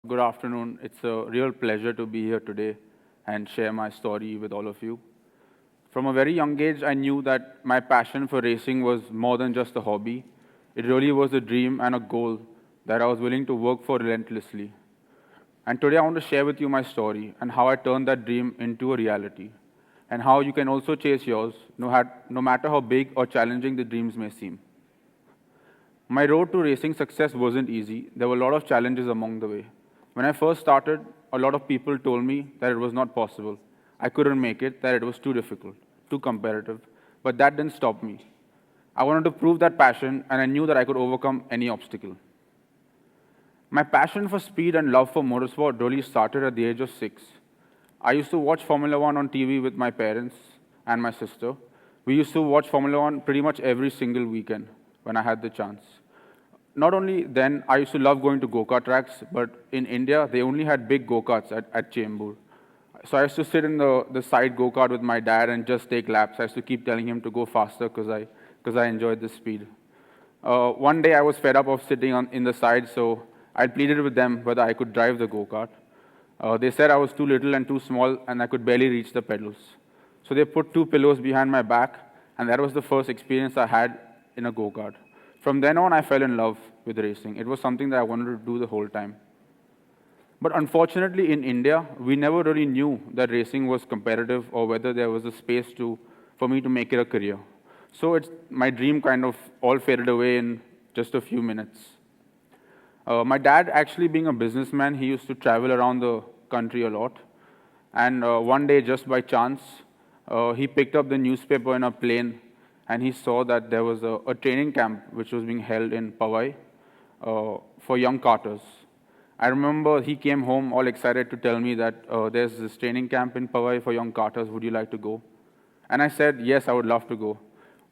Good afternoon. It's a real pleasure to be here today and share my story with all of you. From a very young age, I knew that my passion for racing was more than just a hobby. It really was a dream and a goal that I was willing to work for relentlessly. And today I want to share with you my story and how I turned that dream into a reality, and how you can also chase yours, no matter how big or challenging the dreams may seem. My road to racing success wasn't easy. There were a lot of challenges along the way. When I first started, a lot of people told me that it was not possible. I couldn't make it, that it was too difficult, too competitive. But that didn't stop me. I wanted to prove that passion, and I knew that I could overcome any obstacle. My passion for speed and love for motorsport really started at the age of 6. I used to watch Formula One on TV with my parents and my sister. We used to watch Formula One pretty much every single weekend when I had the chance. Not only then, I used to love going to go-kart tracks, but in India, they only had big go-karts at Chembur. So I used to sit in the side go-kart with my dad and just take laps. I used to keep telling him to go faster because I enjoyed the speed. One day I was fed up of sitting in the side, so I pleaded with them whether I could drive the go-kart. They said I was too little and too small, and I could barely reach the pedals. So they put 2 pillows behind my back, and that was the first experience I had in a go-kart. From then on, I fell in love with racing. It was something that I wanted to do the whole time. But unfortunately, in India, we never really knew that racing was competitive or whether there was a space for me to make it a career. So my dream kind of all faded away in just a few minutes. My dad, actually being a businessman, he used to travel around the country a lot. And one day, just by chance, he picked up the newspaper in a plane, and he saw that there was a training camp which was being held in Powai for young karters. I remember he came home all excited to tell me that there's this training camp in Powai for young karters. Would you like to go? And I said, yes, I would love to go.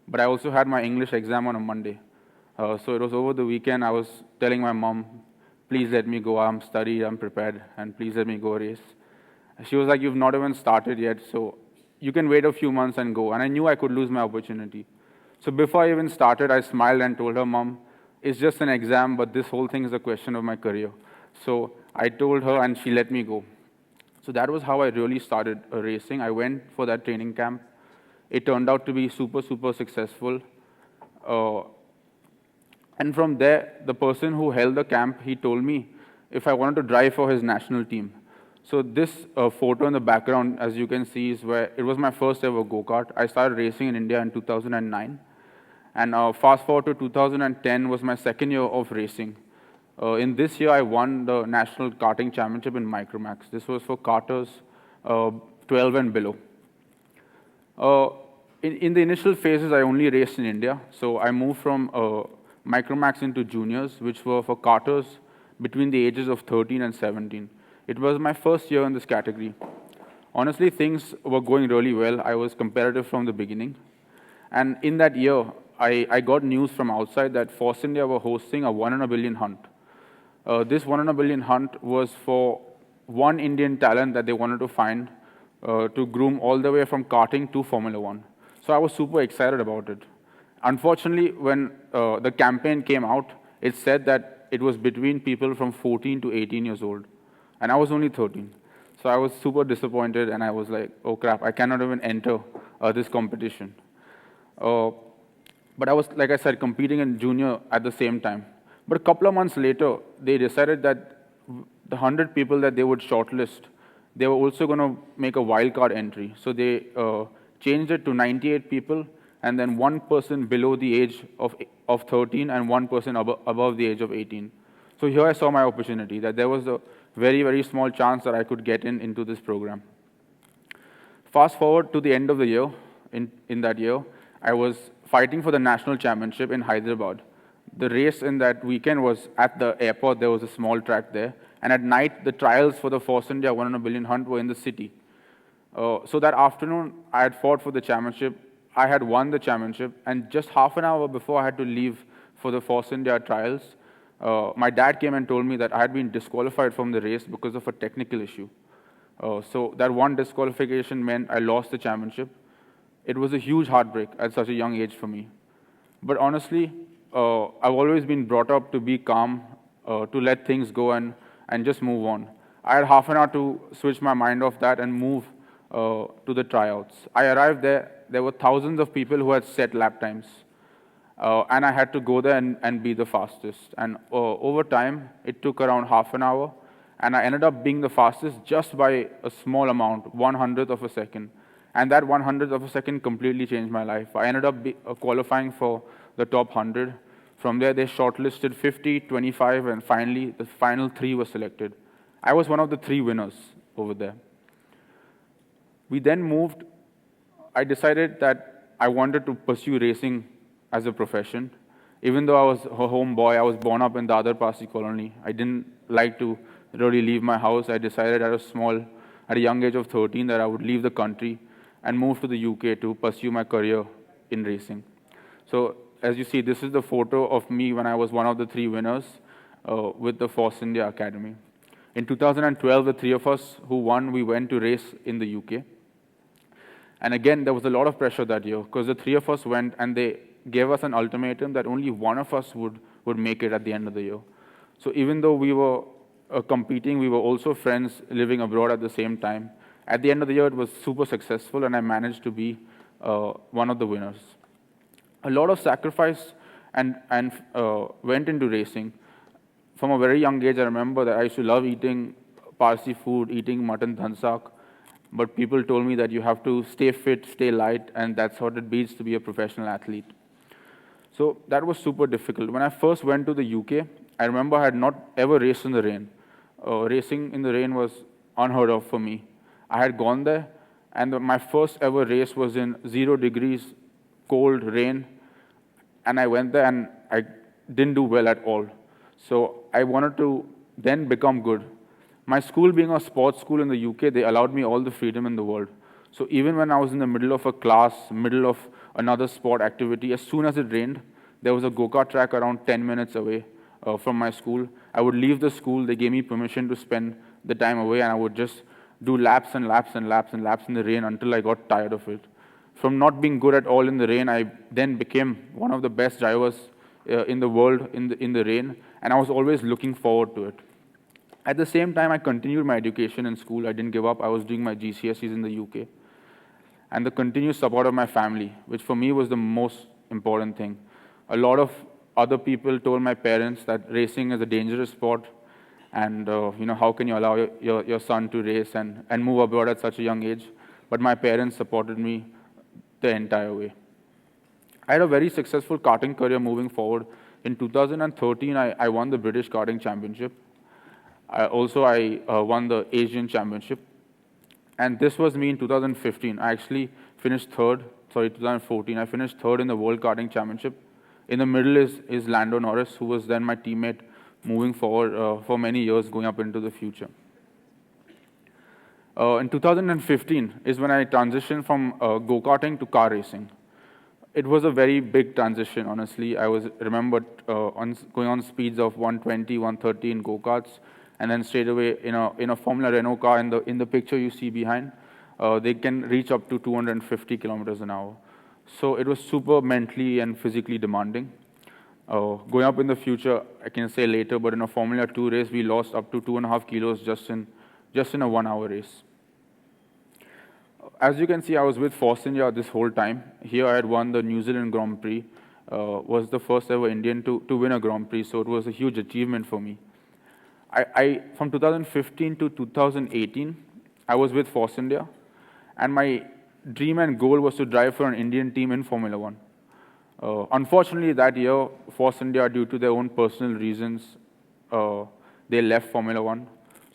But I also had my English exam on a Monday. So it was over the weekend. I was telling my mom, please let me go. I'm studied, I'm prepared, and please let me go race. She was like, you've not even started yet, so you can wait a few months and go. And I knew I could lose my opportunity. So before I even started, I smiled and told her, Mom, it's just an exam, but this whole thing is a question of my career. So I told her, and she let me go. So that was how I really started racing. I went for that training camp. It turned out to be super, super successful. And from there, the person who held the camp, he told me if I wanted to drive for his national team. So this photo in the background, as you can see, is where it was my first ever go-kart. I started racing in India in 2009. And fast forward to 2010 was my second year of racing. In this year, I won the National Karting Championship in Micromax. This was for karters 12 and below. In the initial phases, I only raced in India. So I moved from Micromax into juniors, which were for karters between the ages of 13 and 17. It was my first year in this category. Honestly, things were going really well. I was competitive from the beginning. And in that year, I got news from outside that Force India were hosting a 1 in a billion hunt. This 1 in a billion hunt was for one Indian talent that they wanted to find to groom all the way from karting to Formula One. So I was super excited about it. Unfortunately, when the campaign came out, it said that it was between people from 14 to 18 years old. And I was only 13. So I was super disappointed, and I was like, oh crap, I cannot even enter this competition. But I was, like I said, competing in junior at the same time. But a couple of months later, they decided that the 100 people that they would shortlist, they were also going to make a wildcard entry. So they changed it to 98 people, and then one person below the age of 13 and one person above the age of 18. So here I saw my opportunity, that there was a very, very small chance that I could get into this program. Fast forward to the end of the year, in that year, I was fighting for the national championship in Hyderabad. The race in that weekend was at the airport. There was a small track there. And at night, the trials for the Force India 1 in a billion hunt were in the city. So that afternoon, I had fought for the championship. I had won the championship. And just half an hour before I had to leave for the Force India trials, my dad came and told me that I had been disqualified from the race because of a technical issue. So that one disqualification meant I lost the championship. It was a huge heartbreak at such a young age for me. But honestly, I've always been brought up to be calm, to let things go, and and just move on. I had half an hour to switch my mind off that and move to the tryouts. I arrived there. There were thousands of people who had set lap times. And I had to go there and be the fastest. And over time, it took around half an hour, and I ended up being the fastest just by a small amount, 1/100th of a second. And that 1/100th of a second completely changed my life. I ended up qualifying for the top 100. From there, they shortlisted 50, 25, and finally, the final 3 were selected. I was one of the 3 winners over there. We then moved. I decided that I wanted to pursue racing as a profession. Even though I was a home boy, I was born up in the other Parsi colony. I didn't like to really leave my house. I decided at a young age of 13, that I would leave the country and move to the UK to pursue my career in racing. So as you see, this is the photo of me when I was one of the 3 winners with the Force India Academy. In 2012, the 3 of us who won, we went to race in the UK. And again, there was a lot of pressure that year, because the 3 of us went and they gave us an ultimatum that only one of us would make it at the end of the year. So even though we were competing, we were also friends living abroad at the same time. At the end of the year, it was super successful, and I managed to be one of the winners. A lot of sacrifice and went into racing. From a very young age, I remember that I used to love eating Parsi food, eating mutton dhansak, but people told me that you have to stay fit, stay light, and that's what it means to be a professional athlete. So that was super difficult. When I first went to the UK, I remember I had not ever raced in the rain. Racing in the rain was unheard of for me. I had gone there, and my first ever race was in 0 degrees, cold, rain, and I went there and I didn't do well at all. So I wanted to then become good. My school being a sports school in the UK, they allowed me all the freedom in the world. So even when I was in the middle of a class, middle of another sport activity, as soon as it rained, there was a go-kart track around 10 minutes away from my school. I would leave the school, they gave me permission to spend the time away, and I would just do laps and laps and laps and laps in the rain until I got tired of it. From not being good at all in the rain, I then became one of the best drivers in the world in the rain, and I was always looking forward to it. At the same time, I continued my education in school. I didn't give up. I was doing my GCSEs in the UK. And the continuous support of my family, which for me was the most important thing. A lot of other people told my parents that racing is a dangerous sport, and how can you allow your son to race and move abroad at such a young age? But my parents supported me the entire way. I had a very successful karting career moving forward. In 2013, I won the British Karting Championship. I won the Asian Championship. And this was me in 2015. I actually finished 2014. I finished 3rd in the World Karting Championship. In the middle is Lando Norris, who was then my teammate moving forward for many years, going up into the future. In 2015 is when I transitioned from go-karting to car racing. It was a very big transition, honestly. I remembered going on speeds of 120, 130 in go-karts, and then straight away in a Formula Renault car, in the picture you see behind, they can reach up to 250 kilometers an hour. So it was super mentally and physically demanding. Going up in the future, I can say later, but in a Formula 2 race, we lost up to 2.5 kilos just in a 1-hour race. As you can see, I was with Force India this whole time. Here I had won the New Zealand Grand Prix, was the first ever Indian to win a Grand Prix, so it was a huge achievement for me. From 2015 to 2018, I was with Force India, and my dream and goal was to drive for an Indian team in Formula 1. Unfortunately, that year, Force India, due to their own personal reasons, they left Formula 1,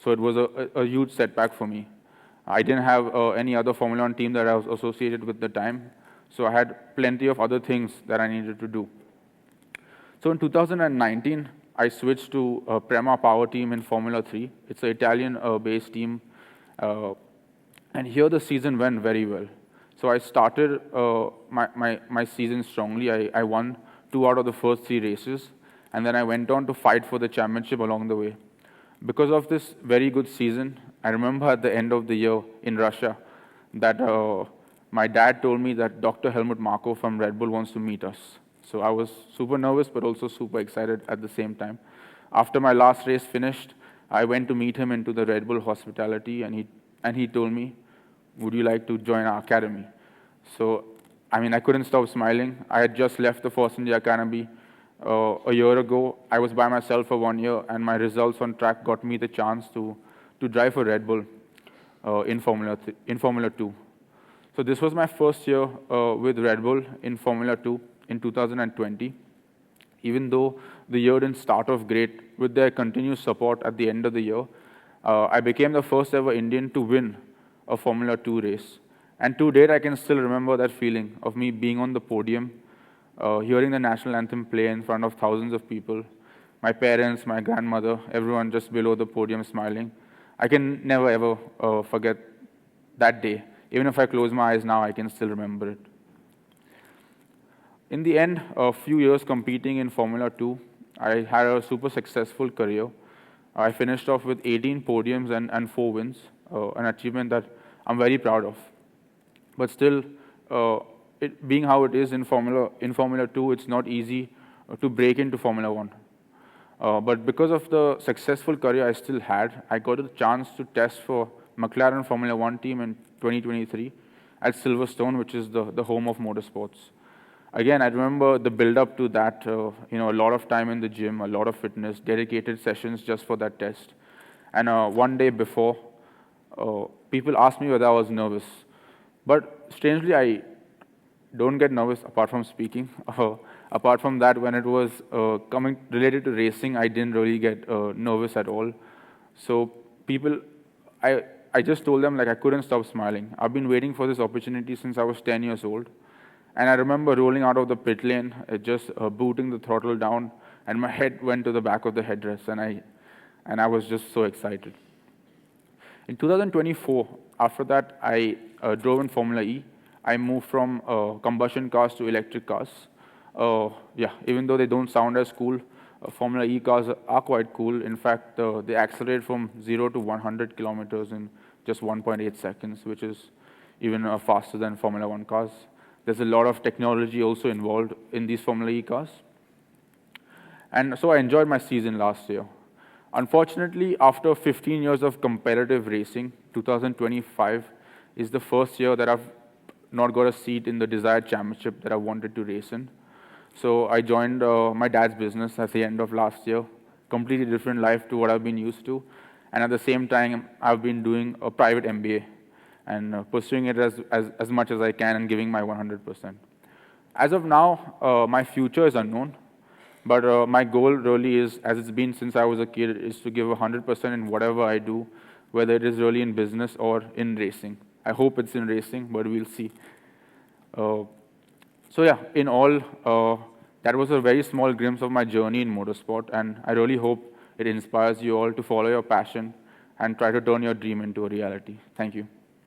so it was a huge setback for me. I didn't have any other Formula 1 team that I was associated with at the time, so I had plenty of other things that I needed to do. So in 2019, I switched to a Prema Power team in Formula 3. It's an Italian-based team, and here the season went very well. So I started my season strongly. I won 2 out of the first 3 races, and then I went on to fight for the championship along the way. Because of this very good season, I remember at the end of the year in Russia that my dad told me that Dr. Helmut Marko from Red Bull wants to meet us. So I was super nervous, but also super excited at the same time. After my last race finished, I went to meet him into the Red Bull hospitality, and he told me, "Would you like to join our academy?" So, I mean, I couldn't stop smiling. I had just left the Force India Academy a year ago. I was by myself for 1 year, and my results on track got me the chance to drive for Red Bull in Formula 2. So this was my first year with Red Bull in Formula 2 in 2020. Even though the year didn't start off great, with their continuous support at the end of the year, I became the first ever Indian to win a Formula 2 race. And to date, I can still remember that feeling of me being on the podium, hearing the national anthem play in front of thousands of people, my parents, my grandmother, everyone just below the podium smiling. I can never ever forget that day. Even if I close my eyes now, I can still remember it. In the end, a few years competing in Formula 2, I had a super successful career. I finished off with 18 podiums and 4 wins, an achievement that I'm very proud of. But still, it being how it is in Formula 2, it's not easy to break into Formula 1. But because of the successful career I still had, I got a chance to test for McLaren Formula 1 team in 2023 at Silverstone, which is the home of motorsports. Again, I remember the build-up to that, a lot of time in the gym, a lot of fitness, dedicated sessions just for that test. And one day before, people asked me whether I was nervous. But strangely, I don't get nervous apart from speaking. Apart from that, when it was coming related to racing, I didn't really get nervous at all. So people, I just told them like I couldn't stop smiling. I've been waiting for this opportunity since I was 10 years old. And I remember rolling out of the pit lane, just booting the throttle down, and my head went to the back of the headrest, and I was just so excited. In 2024, after that, I drove in Formula E. I moved from combustion cars to electric cars. Even though they don't sound as cool, Formula E cars are quite cool. In fact, they accelerate from 0 to 100 kilometers in just 1.8 seconds, which is even faster than Formula 1 cars. There's a lot of technology also involved in these Formula E cars. And so I enjoyed my season last year. Unfortunately, after 15 years of competitive racing, 2025 is the first year that I've not got a seat in the desired championship that I wanted to race in. So I joined my dad's business at the end of last year, completely different life to what I've been used to. And at the same time, I've been doing a private MBA and pursuing it as much as I can and giving my 100%. As of now, my future is unknown, but my goal really is, as it's been since I was a kid, is to give 100% in whatever I do, whether it is really in business or in racing. I hope it's in racing, but we'll see. So yeah, in all, that was a very small glimpse of my journey in motorsport, and I really hope it inspires you all to follow your passion and try to turn your dream into a reality. Thank you.